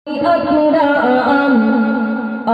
আকরাম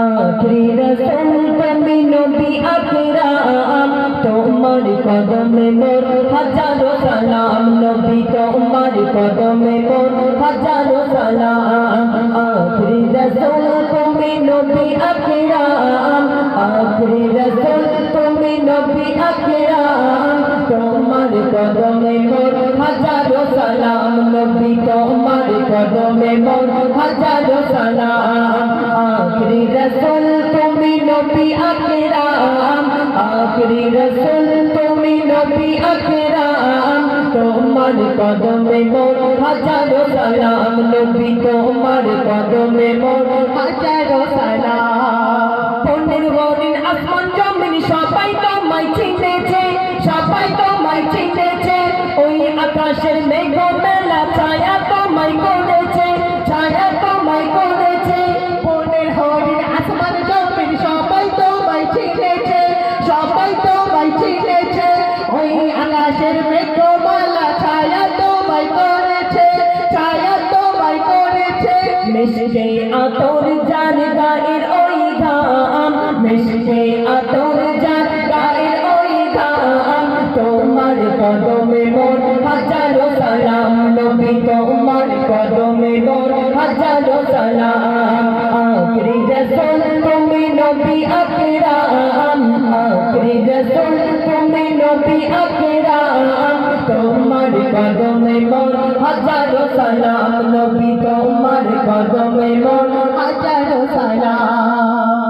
আখরি রসুল তুমি নবী আকরাম তোমার কদমে মোর হাজারো সালাম নবী তোমার কদমে মোর হাজারো সালাম আখরি রসুল তুমি নবী আকরাম আখরি রসুল তুমি নবী আকরাম তোমার কদমে মোর হাজারো সালাম নবী তোমার কদমে মোর হাজারো সালাম আখরি রসুল তুমি নবী আকরাম আখরি রসুল তুমি নবী আকরাম তোমার কদমে মোর হাজারো সালাম নবী তোমার কদমে মোর হাজারো সালাম পনের হরিণ আসমান জমিন সবাই তোমায় চিনেছে সবাই তোমায় চিনেছে ওই আকাশের মেঘ মেলা ছায়া তোমায় করেছে ছায়া তোমায় করেছে পনের হরিণ আসমান জমিন সবাই তোমায় চিনেছে সবাই তোমায় চিনেছে ওই আকাশের মেঘ মেলা ছায়া তোমায় করেছে ছায়া তোমায় করেছে মিশে আতর জান গায়ের ওই ঘাম মিশে আতর জান গায়ের ওই ঘাম তোমার কদমে মোর হাজারো সালাম নবী তোমার কদমে মোর হাজারো সালাম আখরি রসুল তুমি নবী আকরাম আখরি রসুল তুমি নবী আকরাম তোমার কদমে মোর হাজারো সালাম নবী তোমার কদমে মোর হাজারো সালাম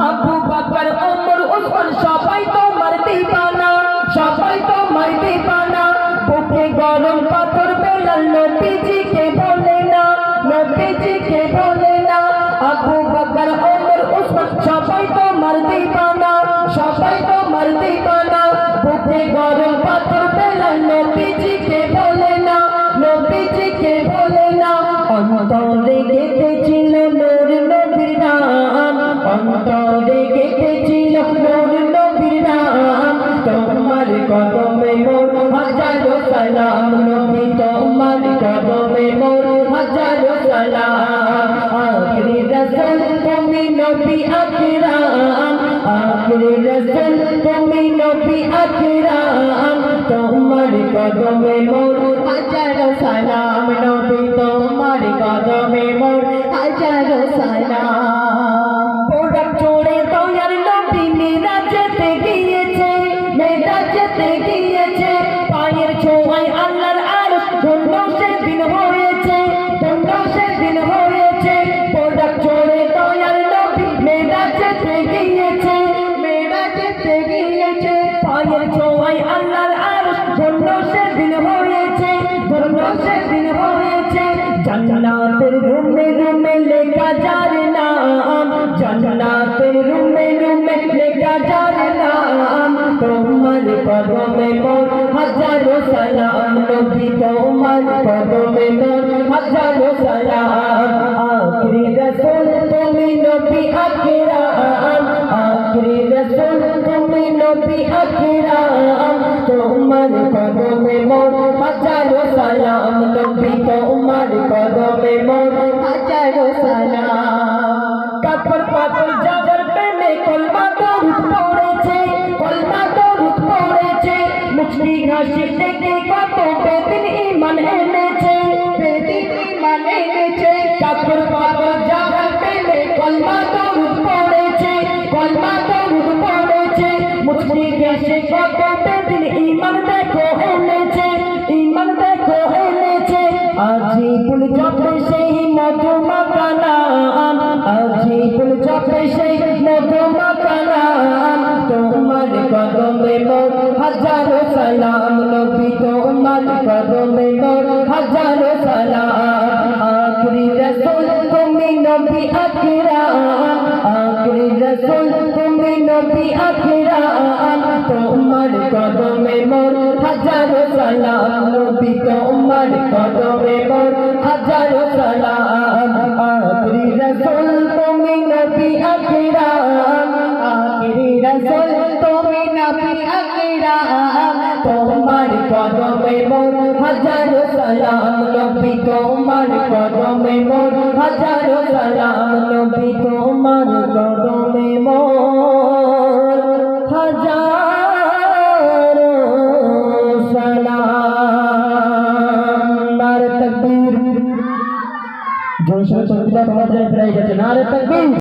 আবু বকর ওমর উসমান সবাই তোমার দিবানা সবাই তোমার দিবানা বুকে গরম পাথর বেলাল নবীজিকে বলে না নবীজিকে বলে না আবু বকর ওমর উসমান সবাই তোমার দিবানা সবাই তোমার দিবানা বুকে গরম পাথর বেলাল নবীজিকে বলে না নবীজিকে বলে না অন্তরে গেঁথেছিল নূর নবীর নাম অন্তরে গেঁথেছিল নূর নবীর নাম তোমার কদমে মোর হাজারো সালাম নবী তোমার কদমে মোর হাজারো সালাম আখরি রসুল তুমি নবী আকরাম আখরি রসুল তুমি নবী আকরাম তোমার কদমে মোর হাজারো সালাম নবী তোমার কদমে মোর হাজারো সালাম পোড়া চড়ে দয়ার নবী মেরাজেতে গিয়েছে মেরাজেতে গিয়েছে পায়ের ছোঁয়ায় আল্লাহর আরশ ধন্য সেদিন হয়েছে ধন্য সেদিন হয়েছে পোড়া চড়ে দয়ার নবী মেরাজেতে গিয়েছে মেরাজেতে গিয়েছে পায়ের ছোঁয়ায় আল্লাহর আরশ ধন্য সেদিন হয়েছে ধন্য সেদিন হয়েছে জান্নাতের রুমে রুমে লেখা যার নাম জান্নাতের রুমে রুমে লেখা যার নাম তোমার কদমে মোর হাজারো সালাম নবী তোমার কদমে মোর হাজারো সালাম আখরি রসুল তুমি নবী আকরাম আখরি রসুল তুমি নবী আকরাম তোমার কদমে মোর হাজারো সালাম নবী তোমার কদমে মোর হাজারো সালাম কাপড় পাপড় যাবার প্রেমে কলমা দরুদ পড়েছে কলমা দরুদ পড়েছে মুচকি হাসি দেখে কত বেদিন ঈমান এনেছে বেদিন ঈমান এনেছে কাপড় পাপড় যাবার প্রেমে কলমা দরুদ পড়েছে কলমা দরুদ পড়েছে মুচকি হাসি কত বেদিন ঈমান দেখো এনেছে ঈমান দেখো এনেছে আজি ফুল জপে সেই মধুমাখা নাম আজি ফুল জপে সেই মধুমাখা নাম তোমার কদমে মোর হাজারো সালাম নবী তোমার কদমে মোর হাজারো সালাম আখরি রসুল তুমি নবী আকরাম আখরি রসুল তুমি নবী আকরাম তোমার কদমে মোর হাজারো সালাম নবী তোমার কদমে মোর হাজারো সালাম আখরি রসুল তুমি নবী আকরাম আখরি রসুল তুমি নবী আকরাম তোমার কদমে মোর হাজারো সালাম সালাম নবী তোমার কদমে মোর হাজারো সালাম নবী তোমার কদমে মোর হাজারো সালাম। নারে তাকবীর, জোরে সোরে তাকবীর, তোমাদের প্রায় গেছে। নারে তাকবীর।